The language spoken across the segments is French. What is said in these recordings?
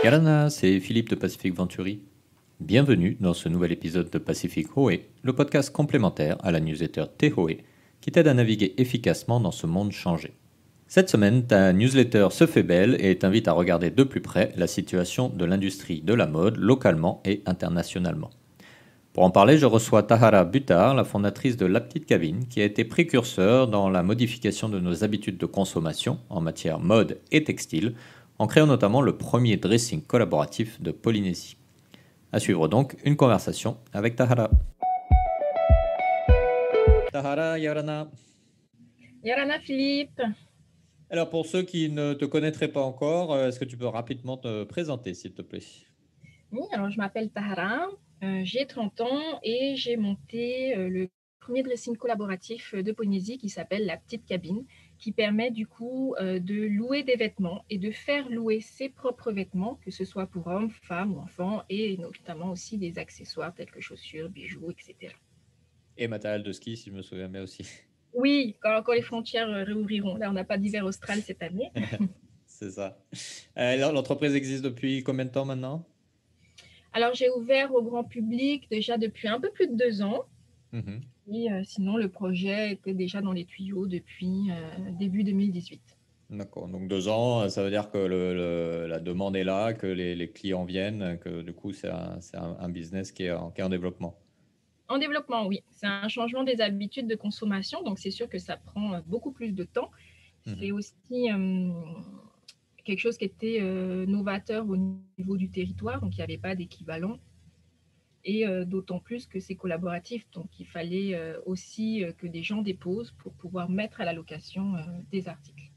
Yarana, c'est Philippe de Pacific Venturi. Bienvenue dans ce nouvel épisode de Pacific Hoé, le podcast complémentaire à la newsletter Tehoe qui t'aide à naviguer efficacement dans ce monde changé. Cette semaine, ta newsletter se fait belle et t'invite à regarder de plus près la situation de l'industrie de la mode localement et internationalement. Pour en parler, je reçois Tahara Butar, la fondatrice de La Petite Cabine, qui a été précurseur dans la modification de nos habitudes de consommation en matière mode et textile, en créant notamment le premier dressing collaboratif de Polynésie. À suivre donc une conversation avec Tahara. Tahara, Yarana. Yarana Philippe. Alors pour ceux qui ne te connaîtraient pas encore, est-ce que tu peux rapidement te présenter s'il te plaît? Oui, alors je m'appelle Tahara, j'ai 30 ans et j'ai monté le premier dressing collaboratif de Polynésie qui s'appelle La Petite Cabine, qui permet du coup de louer des vêtements et de faire louer ses propres vêtements, que ce soit pour hommes, femmes ou enfants, et notamment aussi des accessoires tels que chaussures, bijoux, etc. Et matériel de ski, si je me souviens bien aussi. Oui, quand les frontières réouvriront. Là, on n'a pas d'hiver austral cette année. C'est ça. Alors, l'entreprise existe depuis combien de temps maintenant? Alors, j'ai ouvert au grand public déjà depuis un peu plus de 2 ans. Et sinon, le projet était déjà dans les tuyaux depuis début 2018. D'accord, donc 2 ans, ça veut dire que la demande est là, que les clients viennent, que du coup c'est un business qui est en développement. En développement, oui. C'est un changement des habitudes de consommation, donc c'est sûr que ça prend beaucoup plus de temps. C'est aussi quelque chose qui était novateur au niveau du territoire, donc il n'y avait pas d'équivalent. Et d'autant plus que c'est collaboratif, donc il fallait aussi que des gens déposent pour pouvoir mettre à la location des articles.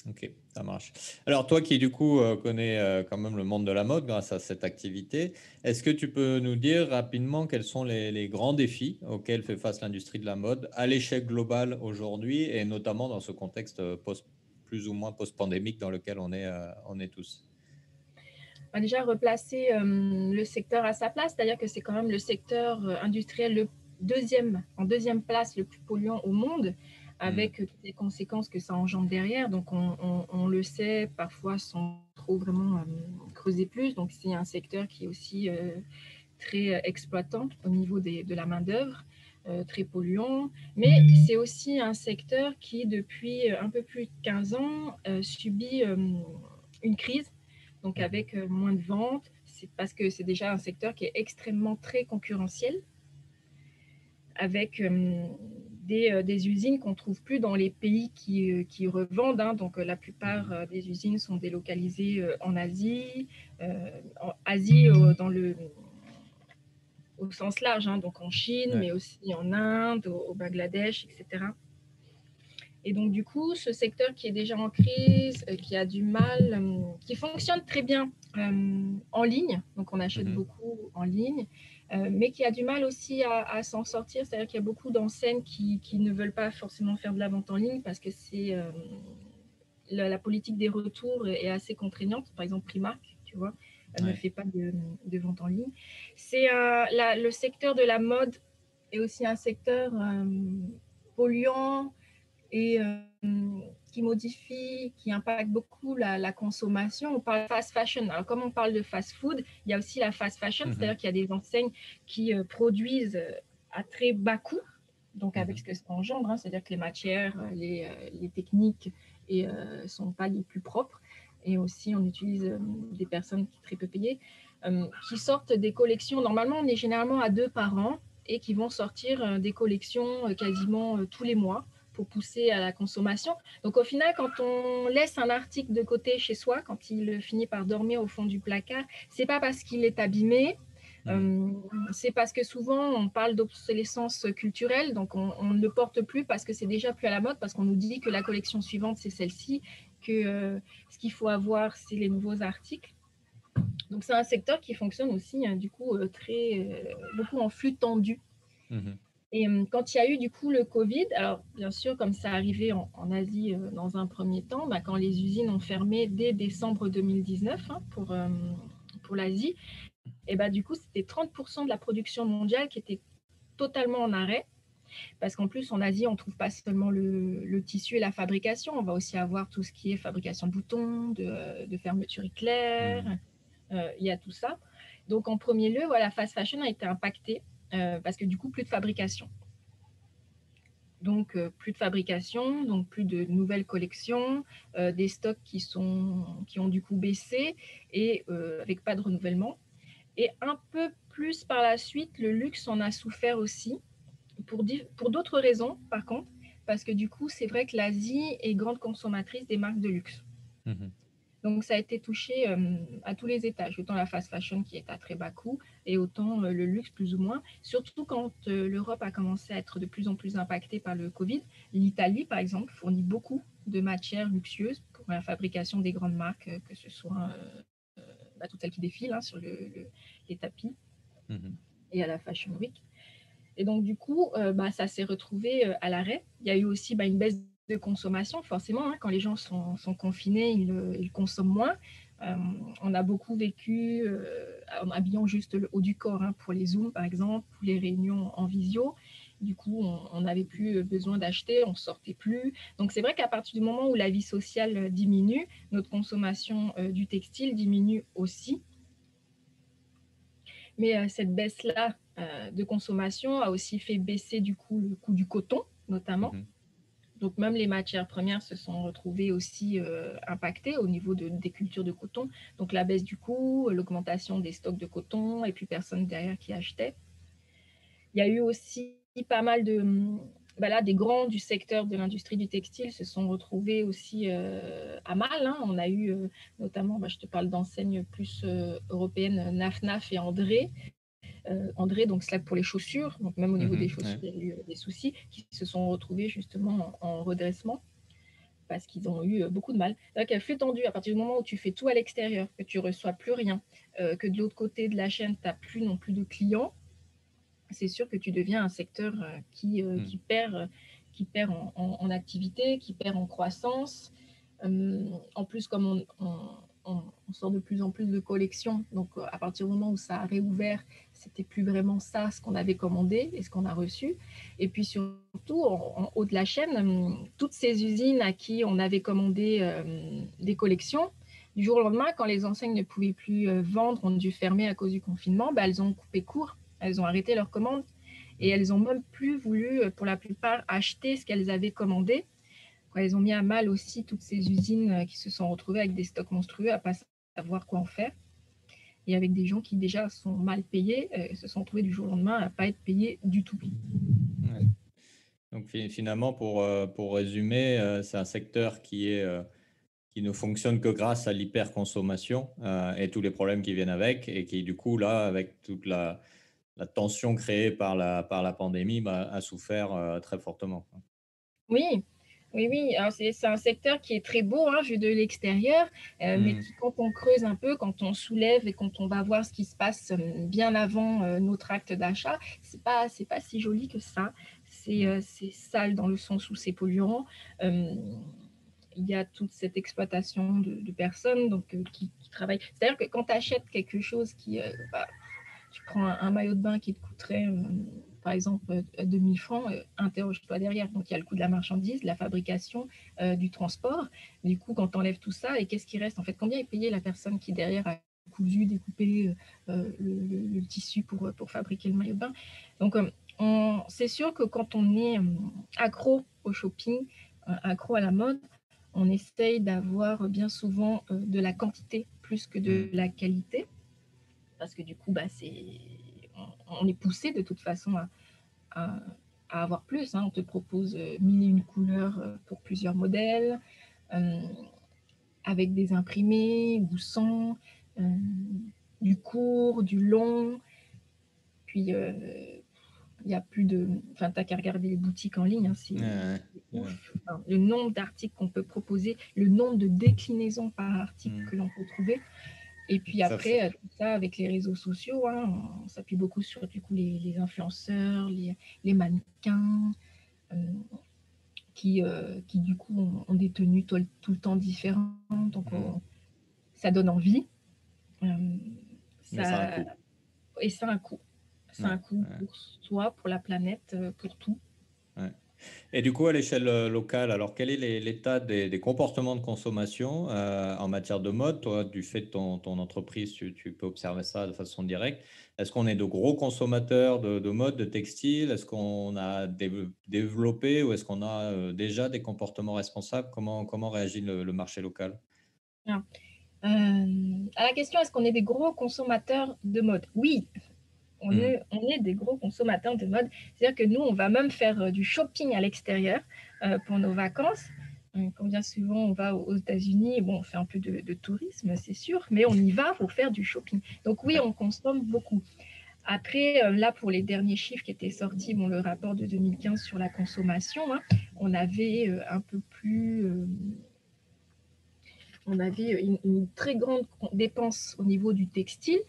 Ok, ça marche. Alors toi qui du coup connais quand même le monde de la mode grâce à cette activité, est-ce que tu peux nous dire rapidement quels sont les grands défis auxquels fait face l'industrie de la mode à l'échelle globale aujourd'hui et notamment dans ce contexte plus ou moins post-pandémique dans lequel on est tous? Déjà replacer le secteur à sa place, c'est-à-dire que c'est quand même le secteur industriel en deuxième place le plus polluant au monde, avec toutes les conséquences que ça engendre derrière. Donc on le sait parfois sans trop vraiment creuser plus. Donc c'est un secteur qui est aussi très exploitant au niveau de la main-d'œuvre, très polluant. Mais c'est aussi un secteur qui, depuis un peu plus de 15 ans, subit une crise, donc avec moins de ventes. C'est parce que c'est déjà un secteur qui est extrêmement très concurrentiel, avec des usines qu'on ne trouve plus dans les pays qui revendent. Hein. Donc la plupart des usines sont délocalisées en Asie, au sens large, hein, donc en Chine, mais aussi en Inde, au Bangladesh, etc. Et donc, du coup, ce secteur qui est déjà en crise, qui a du mal, qui fonctionne très bien en ligne, donc on achète beaucoup en ligne, mais qui a du mal aussi à s'en sortir, c'est-à-dire qu'il y a beaucoup d'enseignes qui ne veulent pas forcément faire de la vente en ligne parce que c'est la politique des retours est assez contraignante. Par exemple, Primark, tu vois, ne fait pas de vente en ligne. C'est le secteur de la mode est aussi un secteur polluant et qui modifie, qui impacte beaucoup la consommation. On parle de fast fashion. Alors, comme on parle de fast food, il y a aussi la fast fashion, c'est-à-dire qu'il y a des enseignes qui produisent à très bas coût, donc avec ce que ça engendre, hein, c'est-à-dire que les matières, les techniques ne sont pas les plus propres. Et aussi, on utilise des personnes très peu payées, qui sortent des collections. Normalement, on est généralement à 2 par an et qui vont sortir des collections quasiment tous les mois pour pousser à la consommation. Donc au final, quand on laisse un article de côté chez soi, quand il finit par dormir au fond du placard, c'est pas parce qu'il est abîmé, c'est parce que souvent on parle d'obsolescence culturelle, donc on ne le porte plus parce que c'est déjà plus à la mode, parce qu'on nous dit que la collection suivante c'est celle-ci, que ce qu'il faut avoir c'est les nouveaux articles. Donc c'est un secteur qui fonctionne aussi du coup beaucoup en flux tendu. Et quand il y a eu du coup le Covid, alors bien sûr, comme ça arrivait en Asie dans un premier temps, quand les usines ont fermé dès décembre 2019 hein, pour l'Asie, et du coup, c'était 30% de la production mondiale qui était totalement en arrêt. Parce qu'en plus, en Asie, on ne trouve pas seulement le tissu et la fabrication, on va aussi avoir tout ce qui est fabrication de boutons, de fermeture éclair, il y a tout ça. Donc, en premier lieu, voilà, fast fashion a été impacté parce que du coup, plus de fabrication. Donc, plus de fabrication, donc plus de nouvelles collections, des stocks qui ont du coup baissé et avec pas de renouvellement. Et un peu plus par la suite, le luxe en a souffert aussi, pour d'autres raisons par contre, parce que du coup, c'est vrai que l'Asie est grande consommatrice des marques de luxe. Mhm. Donc, ça a été touché à tous les étages, autant la fast fashion qui est à très bas coût et autant le luxe plus ou moins. Surtout quand l'Europe a commencé à être de plus en plus impactée par le Covid. L'Italie, par exemple, fournit beaucoup de matières luxueuses pour la fabrication des grandes marques, que ce soit toutes celles qui défilent sur les tapis et à la Fashion Week. Et donc, du coup, ça s'est retrouvé à l'arrêt. Il y a eu aussi une baisse de consommation, forcément. Quand les gens sont confinés, ils consomment moins. On a beaucoup vécu en habillant juste le haut du corps pour les Zooms, par exemple, ou les réunions en visio. Du coup, on n'avait plus besoin d'acheter, on ne sortait plus. Donc, c'est vrai qu'à partir du moment où la vie sociale diminue, notre consommation du textile diminue aussi. Mais cette baisse-là de consommation a aussi fait baisser du coup le coût du coton, notamment. Donc même les matières premières se sont retrouvées aussi impactées au niveau des cultures de coton. Donc la baisse du coût, l'augmentation des stocks de coton et puis personne derrière qui achetait. Il y a eu aussi pas mal des grands du secteur de l'industrie du textile se sont retrouvés aussi à mal. On a eu notamment, je te parle d'enseignes plus européennes, Naf et André. André, donc Slack pour les chaussures, donc même au niveau des chaussures, il y a eu des soucis qui se sont retrouvés justement en redressement parce qu'ils ont eu beaucoup de mal. Donc, à flux tendu, à partir du moment où tu fais tout à l'extérieur, que tu ne reçois plus rien, que de l'autre côté de la chaîne, tu n'as plus non plus de clients, c'est sûr que tu deviens un secteur qui perd en activité, qui perd en croissance. En plus, comme on sort de plus en plus de collections, donc à partir du moment où ça a réouvert, c'était plus vraiment ça ce qu'on avait commandé et ce qu'on a reçu. Et puis surtout, en haut de la chaîne, toutes ces usines à qui on avait commandé des collections, du jour au lendemain, quand les enseignes ne pouvaient plus vendre, ont dû fermer à cause du confinement, elles ont coupé court. Elles ont arrêté leurs commandes et elles n'ont même plus voulu, pour la plupart, acheter ce qu'elles avaient commandé. Elles ont mis à mal aussi toutes ces usines qui se sont retrouvées avec des stocks monstrueux à ne pas savoir quoi en faire. Et avec des gens qui déjà sont mal payés, se sont retrouvés du jour au lendemain à ne pas être payés du tout. Ouais. Donc finalement, pour résumer, c'est un secteur qui ne fonctionne que grâce à l'hyperconsommation et tous les problèmes qui viennent avec, et qui du coup, là, avec toute la tension créée par la pandémie, a souffert très fortement. Oui, oui, oui. Alors c'est un secteur qui est très beau vu de l'extérieur, mais qui, quand on creuse un peu, quand on soulève et quand on va voir ce qui se passe bien avant notre acte d'achat, c'est pas si joli que ça. C'est sale dans le sens où c'est polluant. Il y a toute cette exploitation de personnes qui travaillent. C'est-à-dire que quand tu achètes quelque chose tu prends un maillot de bain qui te coûterait, par exemple, 2000 francs, interroge-toi derrière. Donc, il y a le coût de la marchandise, de la fabrication, du transport. Du coup, quand tu enlèves tout ça, et qu'est-ce qui reste en fait? Combien est payé la personne qui derrière a cousu, découpé le tissu pour fabriquer le maillot de bain? Donc, c'est sûr que quand on est accro au shopping, accro à la mode, on essaye d'avoir bien souvent de la quantité plus que de la qualité. Parce que du coup, on est poussé de toute façon à avoir plus. On te propose 1001 couleurs pour plusieurs modèles, avec des imprimés ou sans, du court, du long. Puis, il n'y a plus de... Enfin, tu n'as qu'à regarder les boutiques en ligne, c'est ouf. Enfin, le nombre d'articles qu'on peut proposer, le nombre de déclinaisons par article que l'on peut trouver. Et puis après, tout ça avec les réseaux sociaux, on s'appuie beaucoup sur du coup, les influenceurs, les mannequins, qui du coup ont des tenues tout le temps différentes. Donc ça donne envie. Mais ça a un coût. Et c'est un coût. C'est un coût pour soi, pour la planète, pour tout. Et du coup, à l'échelle locale, alors quel est l'état des comportements de consommation en matière de mode? Toi, du fait de ton entreprise, tu peux observer ça de façon directe. Est-ce qu'on est de gros consommateurs de mode, de textile? Est-ce qu'on a développé ou est-ce qu'on a déjà des comportements responsables? Comment réagit le marché local? Alors, à la question, est-ce qu'on est des gros consommateurs de mode? Oui, Hmm. on est des gros consommateurs de mode. C'est-à-dire que nous, on va même faire du shopping à l'extérieur pour nos vacances. Comme bien souvent, on va aux États-Unis, bon, on fait un peu de tourisme, c'est sûr, mais on y va pour faire du shopping. Donc oui, Ouais. on consomme beaucoup. Après, là, pour les derniers chiffres qui étaient sortis, bon, le rapport de 2015 sur la consommation, hein, on avait un peu plus on avait une très grande dépense au niveau du textile,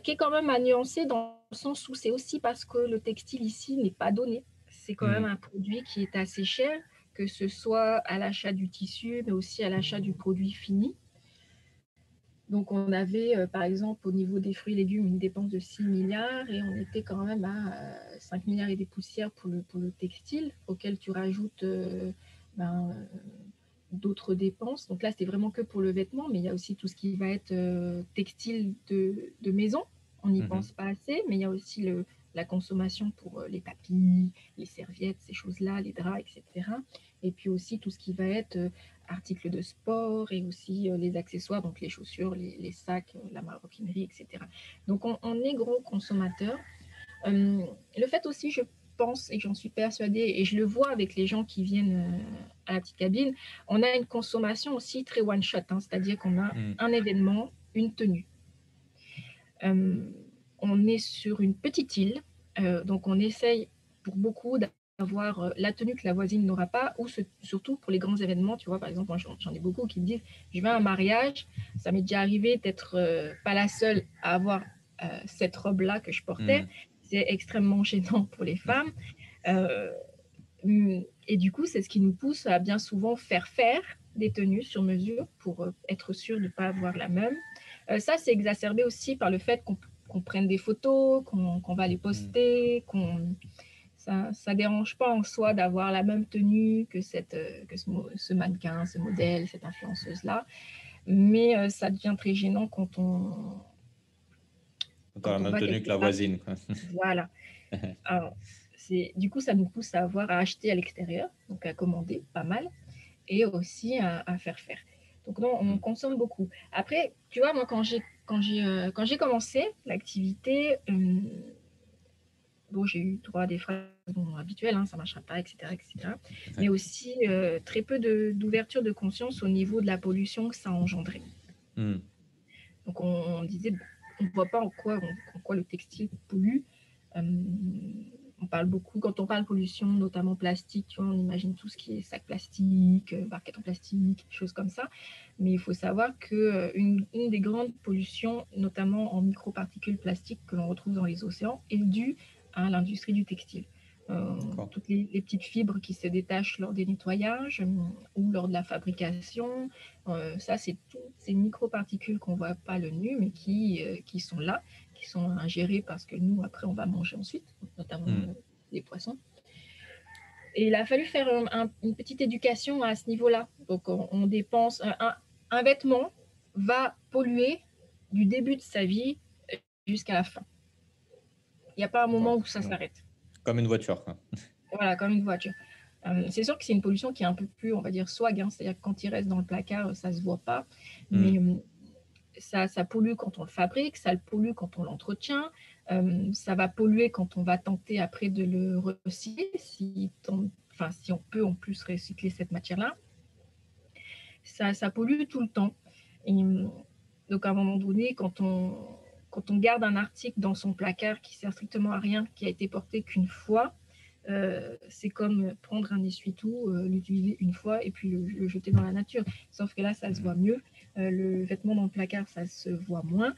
qui est quand même à nuancer dans le sens où c'est aussi parce que le textile ici n'est pas donné. C'est quand même Hmm. un produit qui est assez cher, que ce soit à l'achat du tissu, mais aussi à l'achat du produit fini. Donc on avait, par exemple, au niveau des fruits et légumes, une dépense de 6 milliards et on était quand même à 5 milliards et des poussières pour le textile, auquel tu rajoutes ben, d'autres dépenses. Donc là, c'était vraiment que pour le vêtement, mais il y a aussi tout ce qui va être textile de maison. On n'y Mhm. pense pas assez, mais il y a aussi la consommation pour les tapis, les serviettes, ces choses-là, les draps, etc. Et puis aussi tout ce qui va être articles de sport et aussi les accessoires, donc les chaussures, les sacs, la maroquinerie, etc. Donc on est gros consommateurs. Le fait aussi, je pense et j'en suis persuadée, et je le vois avec les gens qui viennent à la petite cabine, on a une consommation aussi très one-shot, hein, c'est-à-dire qu'on a Hmm. un événement, une tenue. Euh, on est sur une petite île, donc on essaye pour beaucoup d'avoir la tenue que la voisine n'aura pas, ou surtout pour les grands événements, tu vois, par exemple, moi j'en ai beaucoup qui me disent, je vais à un mariage, ça m'est déjà arrivé d'être pas la seule à avoir cette robe-là que je portais, Hmm. c'est extrêmement gênant pour les femmes. Euh, et du coup, c'est ce qui nous pousse à bien souvent faire des tenues sur mesure pour être sûr de ne pas avoir la même. Ça, c'est exacerbé aussi par le fait qu'on prenne des photos, qu'on va les Hmm. poster, ça ne dérange pas en soi d'avoir la même tenue que, ce mannequin, ce modèle, cette influenceuse-là. Mais ça devient très gênant Dans la quand on même va tenue que quelque la part. voisine, quoi. Voilà. Alors, du coup, ça nous pousse à avoir à acheter à l'extérieur, donc à commander pas mal, et aussi à faire. Donc non, on Hmm. consomme beaucoup. Après, tu vois, moi, quand j'ai commencé l'activité, bon, j'ai eu droit à des phrases habituelles, hein, ça ne marchera pas, etc., etc. Mais aussi très peu d'ouverture de conscience au niveau de la pollution que ça a engendré. Hmm. Donc on disait, on ne voit pas en quoi le textile pollue. Euh, on parle beaucoup, quand on parle pollution, notamment plastique, tu vois, on imagine tout ce qui est sac plastique, barquette en plastique, choses comme ça. Mais il faut savoir qu'une une des grandes pollutions, notamment en microparticules plastiques que l'on retrouve dans les océans, est due à l'industrie du textile. D'accord. Toutes les petites fibres qui se détachent lors des nettoyages ou lors de la fabrication, ça, c'est toutes ces microparticules qu'on ne voit pas à l'œil nu, mais qui sont là, qui sont ingérées parce que nous, après, on va manger ensuite, notamment Hmm. les poissons. Et il a fallu faire une petite éducation à ce niveau-là. Donc, on dépense. Un vêtement va polluer du début de sa vie jusqu'à la fin. Il n'y a pas un moment D'accord. où ça s'arrête. Comme une voiture, quoi. Voilà, comme une voiture. C'est sûr que c'est une pollution qui est un peu plus, on va dire, swag, hein, c'est-à-dire que quand il reste dans le placard, ça ne se voit pas. Mais Hmm. ça pollue quand on le fabrique, ça le pollue quand on l'entretient, ça va polluer quand on va tenter après de le recycler, si on peut en plus recycler cette matière-là. Ça pollue tout le temps. Et, donc à un moment donné, quand on garde un article dans son placard qui sert strictement à rien, qui a été porté qu'une fois, c'est comme prendre un essuie-tout, l'utiliser une fois et puis le jeter dans la nature. Sauf que là, ça se Hmm. voit mieux. Le vêtement dans le placard, ça se voit moins.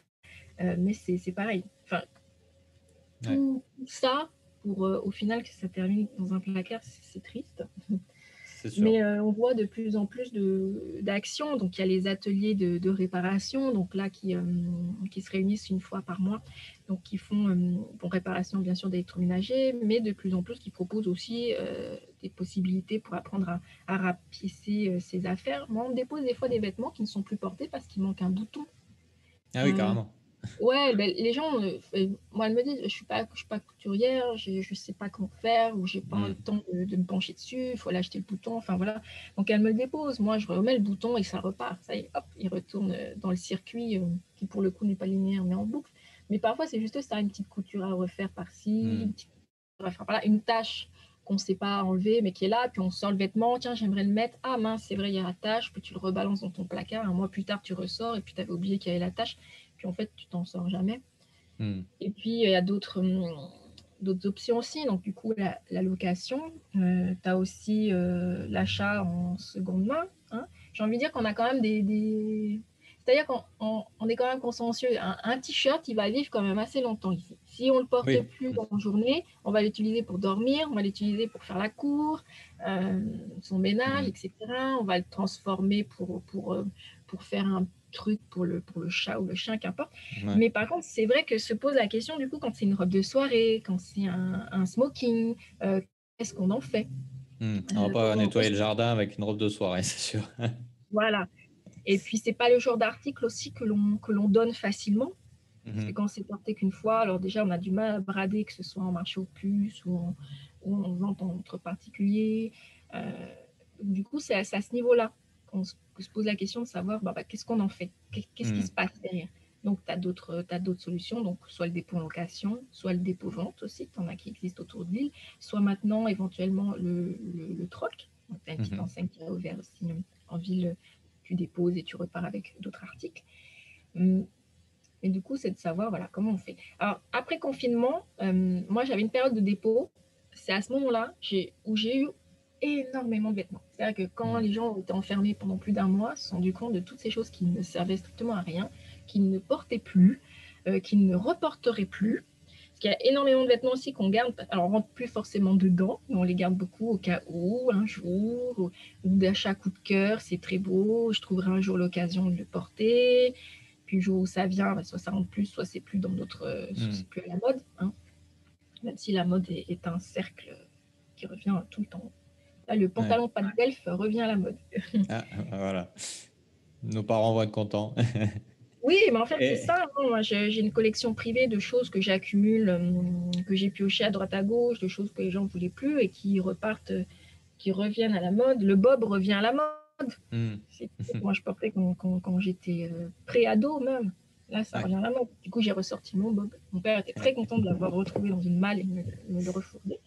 Mais c'est pareil. Enfin, Ouais. tout ça pour au final que ça termine dans un placard, c'est triste. c'est sûr. Mais on voit de plus en plus d'actions. Donc, il y a les ateliers de réparation, donc là, qui se réunissent une fois par mois, donc qui font pour réparation, bien sûr, d'électroménagers, mais de plus en plus qui proposent aussi des possibilités pour apprendre à rapiécer ses affaires. Moi, on me dépose des fois des vêtements qui ne sont plus portés parce qu'il manque un bouton. Ah oui, carrément. Ouais, ben, les gens, moi, elles me disent, je suis pas couturière, je sais pas comment faire, ou j'ai pas le temps de me pencher dessus, il faut aller acheter le bouton, enfin voilà. Donc elles me le déposent, moi je remets le bouton et ça repart. Ça y est, hop, il retourne dans le circuit qui pour le coup n'est pas linéaire mais en boucle. Mais parfois c'est juste ça, une petite couture à refaire par-ci, une petite couture à faire par-là, une tâche qu'on ne sait pas enlever mais qui est là, puis on sort le vêtement, tiens j'aimerais le mettre, ah mince c'est vrai il y a la tâche, puis tu le rebalances dans ton placard, un mois plus tard tu ressors et puis tu avais oublié qu'il y avait la tâche. Puis en fait, tu t'en sors jamais. Et puis, il y a d'autres options aussi. Donc, du coup, la location. Tu as aussi l'achat en seconde main. Hein. J'ai envie de dire qu'on a quand même C'est-à-dire qu'on est quand même consciencieux. Un t-shirt, il va vivre quand même assez longtemps ici. Si on ne le porte Oui. plus en journée, on va l'utiliser pour dormir, on va l'utiliser pour faire la cour, son ménage, etc. On va le transformer pour faire un truc pour le chat ou le chien, qu'importe. Ouais. Mais par contre, c'est vrai que se pose la question, du coup, quand c'est une robe de soirée, quand c'est un smoking, qu'est-ce qu'on en fait? On va pas nettoyer le jardin avec une robe de soirée, c'est sûr. Voilà. Et puis, c'est pas le genre d'article aussi que l'on donne facilement. Parce que quand c'est porté qu'une fois, alors déjà, on a du mal à brader, que ce soit en marché aux puces ou en vente entre particuliers. Du coup, c'est à ce niveau-là qu'on se pose la question de savoir qu'est-ce qu'on en fait, qu'est-ce qui se passe derrière. Donc, tu as d'autres solutions, donc soit le dépôt en location, soit le dépôt vente aussi, tu en as qui existent autour de l'île, soit maintenant éventuellement le troc. Donc, tu as une petite enseigne qui a ouvert aussi en ville, tu déposes et tu repars avec d'autres articles. Et du coup, c'est de savoir voilà, comment on fait. Alors, après confinement, moi, j'avais une période de dépôt. C'est à ce moment-là où j'ai eu énormément de vêtements. C'est-à-dire que quand les gens ont été enfermés pendant plus d'un mois, se sont rendus compte de toutes ces choses qui ne servaient strictement à rien, qu'ils ne portaient plus, qu'ils ne reporteraient plus. Parce qu'il y a énormément de vêtements aussi qu'on garde. Alors, on ne rentre plus forcément dedans, mais on les garde beaucoup au cas où, un jour, ou d'achat coup de cœur, c'est très beau, je trouverai un jour l'occasion de le porter. Puis le jour où ça vient, soit ça rentre plus, soit c'est plus dans notre, soit c'est plus à la mode. Hein. Même si la mode est un cercle qui revient tout le temps. Là, le pantalon pas de Delphes revient à la mode. Ah, voilà. Nos parents vont être contents. Oui, mais en fait, c'est ça. Hein. Moi, j'ai une collection privée de choses que j'accumule, que j'ai pioché à droite à gauche, de choses que les gens ne voulaient plus et qui repartent, qui reviennent à la mode. Le bob revient à la mode. C'est ce que moi je portais quand j'étais pré-ado même. Là, ça revient à la mode. Du coup, j'ai ressorti mon bob. Mon père était très content de l'avoir retrouvé dans une malle et de me le refourguer.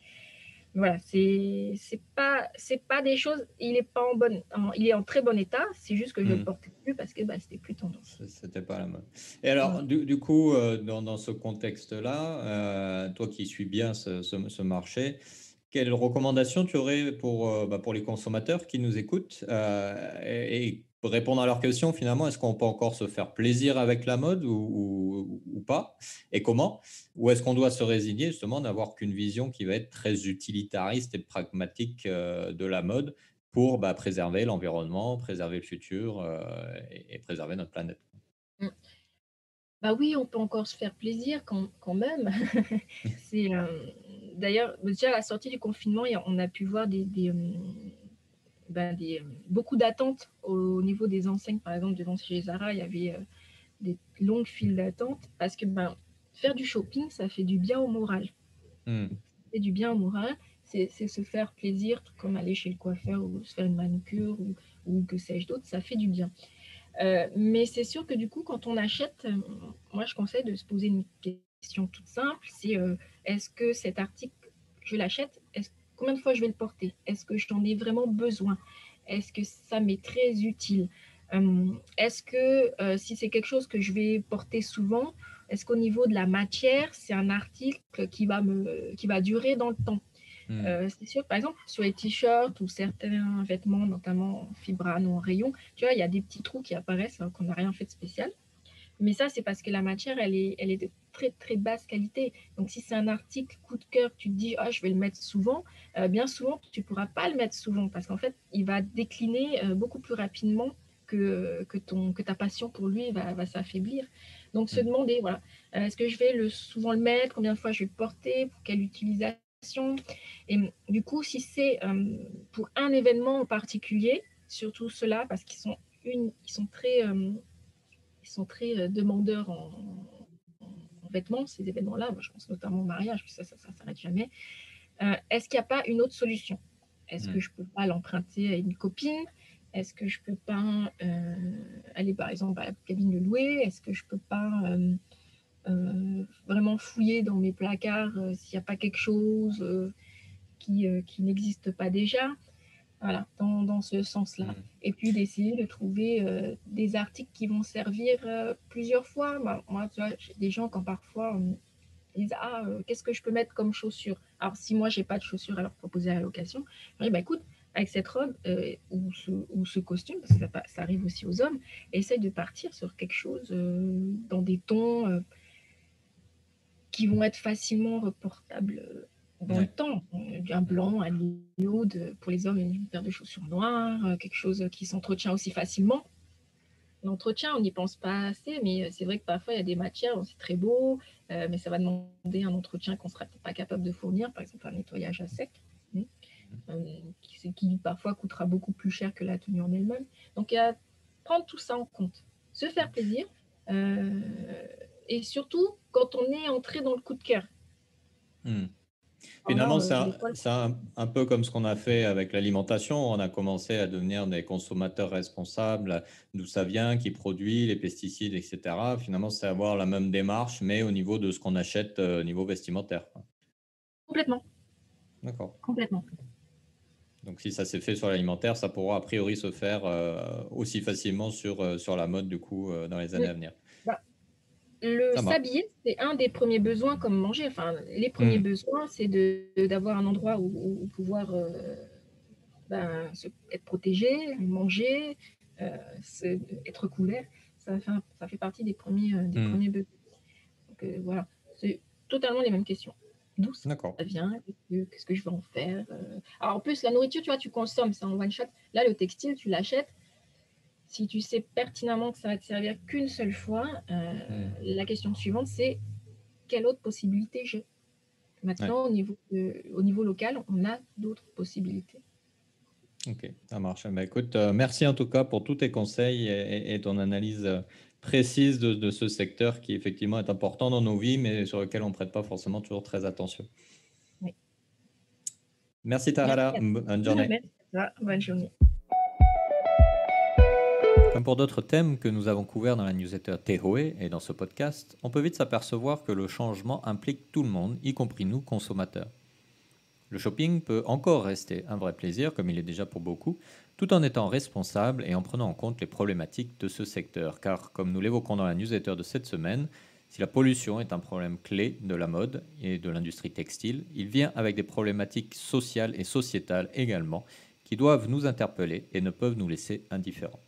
Voilà, c'est pas des choses. Il est en très bon état. C'est juste que je le portais plus parce que c'était plus tendance. C'était pas la mode. Et alors, du coup, dans ce contexte-là, toi qui suis bien ce marché, quelles recommandations tu aurais pour les consommateurs qui nous écoutent et pour répondre à leur question, finalement, est-ce qu'on peut encore se faire plaisir avec la mode ou pas? Et comment? Ou est-ce qu'on doit se résigner justement d'avoir qu'une vision qui va être très utilitariste et pragmatique de la mode pour préserver l'environnement, préserver le futur et préserver notre planète? Mm. Bah oui, on peut encore se faire plaisir quand même. C'est d'ailleurs déjà à la sortie du confinement, on a pu voir beaucoup d'attentes au niveau des enseignes. Par exemple, devant chez Zara, il y avait des longues files d'attente parce que faire du shopping, ça fait du bien au moral. Ça fait du bien au moral, c'est se faire plaisir, tout comme aller chez le coiffeur ou se faire une manucure ou que sais-je d'autre, ça fait du bien. Mais c'est sûr que du coup, quand on achète, moi je conseille de se poser une question toute simple, c'est est-ce que cet article, je l'achète, combien de fois je vais le porter? Est-ce que j'en ai vraiment besoin? Est-ce que ça m'est très utile? Est-ce que si c'est quelque chose que je vais porter souvent, est-ce qu'au niveau de la matière, c'est un article qui va durer dans le temps? C'est sûr, par exemple, sur les t-shirts ou certains vêtements, notamment en fibrane ou en rayon, tu vois, il y a des petits trous qui apparaissent alors qu'on n'a rien fait de spécial. Mais ça, c'est parce que la matière, elle est de très, très basse qualité. Donc, si c'est un article coup de cœur, tu te dis, ah, je vais le mettre souvent, bien souvent, tu ne pourras pas le mettre souvent parce qu'en fait, il va décliner beaucoup plus rapidement que ta passion pour lui va s'affaiblir. Donc, se demander, voilà, est-ce que je vais souvent le mettre, combien de fois je vais le porter, pour quelle utilisation. Et du coup, si c'est pour un événement en particulier, surtout ceux-là, parce ils sont très demandeurs en vêtements, ces événements-là. Moi, je pense notamment au mariage, ça s'arrête jamais. Est-ce qu'il n'y a pas une autre solution? Est-ce que je ne peux pas l'emprunter à une copine? Est-ce que je ne peux pas aller, par exemple, à la cabine de louer? Est-ce que je ne peux pas vraiment fouiller dans mes placards s'il n'y a pas quelque chose qui n'existe pas déjà? Voilà, dans ce sens-là. Et puis d'essayer de trouver des articles qui vont servir plusieurs fois. Moi, tu vois, j'ai des gens quand parfois ils disent qu'est-ce que je peux mettre comme chaussures? Alors si moi j'ai pas de chaussures à leur proposer à la location, je dis écoute, avec cette robe ou ce costume, parce que ça arrive aussi aux hommes, essaye de partir sur quelque chose dans des tons qui vont être facilement reportables dans le temps. Un blanc, un nude, pour les hommes, une paire de chaussures noires, quelque chose qui s'entretient aussi facilement. L'entretien, on n'y pense pas assez, mais c'est vrai que parfois, il y a des matières, c'est très beau, mais ça va demander un entretien qu'on ne sera pas capable de fournir, par exemple un nettoyage à sec, qui parfois coûtera beaucoup plus cher que la tenue en elle-même. Donc, il y a prendre tout ça en compte, se faire plaisir, et surtout quand on est entré dans le coup de cœur. Finalement, c'est un peu comme ce qu'on a fait avec l'alimentation. On a commencé à devenir des consommateurs responsables, d'où ça vient, qui produit, les pesticides, etc. Finalement, c'est avoir la même démarche, mais au niveau de ce qu'on achète au niveau vestimentaire. Complètement. D'accord. Complètement. Donc, si ça s'est fait sur l'alimentaire, ça pourra a priori se faire aussi facilement sur la mode, du coup, dans les années à venir. S'habiller, c'est un des premiers besoins comme manger. Enfin, les premiers besoins, c'est d'avoir un endroit où pouvoir être protégé, manger, être couvert. Ça fait partie des premiers besoins. Donc voilà, c'est totalement les mêmes questions. D'où ça vient? Qu'est-ce que je vais en faire? Alors en plus, la nourriture, tu vois, tu consommes, c'est en one shot. Là, le textile, tu l'achètes. Si tu sais pertinemment que ça va te servir qu'une seule fois, la question suivante, c'est quelle autre possibilité j'ai? Maintenant, au niveau local, on a d'autres possibilités. Ok, ça marche. Bah, écoute, merci en tout cas pour tous tes conseils et ton analyse précise de ce secteur qui effectivement est important dans nos vies, mais sur lequel on ne prête pas forcément toujours très attention. Oui. Merci Tahara, bonne journée. Merci à toi, bonne journée. Comme pour d'autres thèmes que nous avons couverts dans la newsletter Tehoe et dans ce podcast, on peut vite s'apercevoir que le changement implique tout le monde, y compris nous, consommateurs. Le shopping peut encore rester un vrai plaisir, comme il est déjà pour beaucoup, tout en étant responsable et en prenant en compte les problématiques de ce secteur. Car, comme nous l'évoquons dans la newsletter de cette semaine, si la pollution est un problème clé de la mode et de l'industrie textile, il vient avec des problématiques sociales et sociétales également, qui doivent nous interpeller et ne peuvent nous laisser indifférents.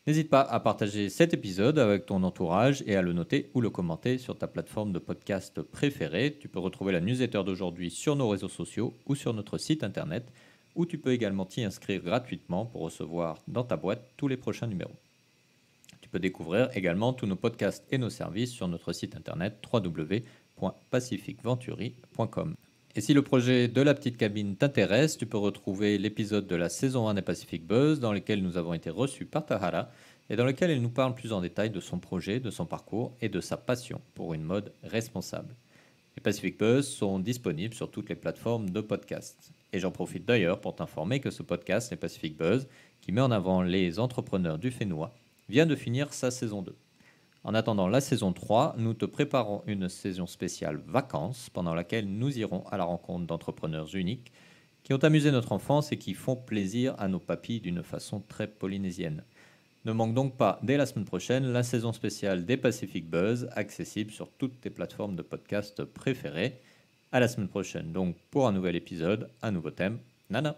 N'hésite pas à partager cet épisode avec ton entourage et à le noter ou le commenter sur ta plateforme de podcast préférée. Tu peux retrouver la newsletter d'aujourd'hui sur nos réseaux sociaux ou sur notre site internet, où tu peux également t'y inscrire gratuitement pour recevoir dans ta boîte tous les prochains numéros. Tu peux découvrir également tous nos podcasts et nos services sur notre site internet www.pacificventuri.com. Et si le projet de la petite cabine t'intéresse, tu peux retrouver l'épisode de la saison 1 des Pacific Buzz dans lequel nous avons été reçus par Tahara et dans lequel elle nous parle plus en détail de son projet, de son parcours et de sa passion pour une mode responsable. Les Pacific Buzz sont disponibles sur toutes les plateformes de podcast. Et j'en profite d'ailleurs pour t'informer que ce podcast, les Pacific Buzz, qui met en avant les entrepreneurs du Fénois, vient de finir sa saison 2. En attendant la saison 3, nous te préparons une saison spéciale vacances pendant laquelle nous irons à la rencontre d'entrepreneurs uniques qui ont amusé notre enfance et qui font plaisir à nos papilles d'une façon très polynésienne. Ne manque donc pas, dès la semaine prochaine, la saison spéciale des Pacific Buzz, accessible sur toutes tes plateformes de podcast préférées. À la semaine prochaine donc pour un nouvel épisode, un nouveau thème. Nana!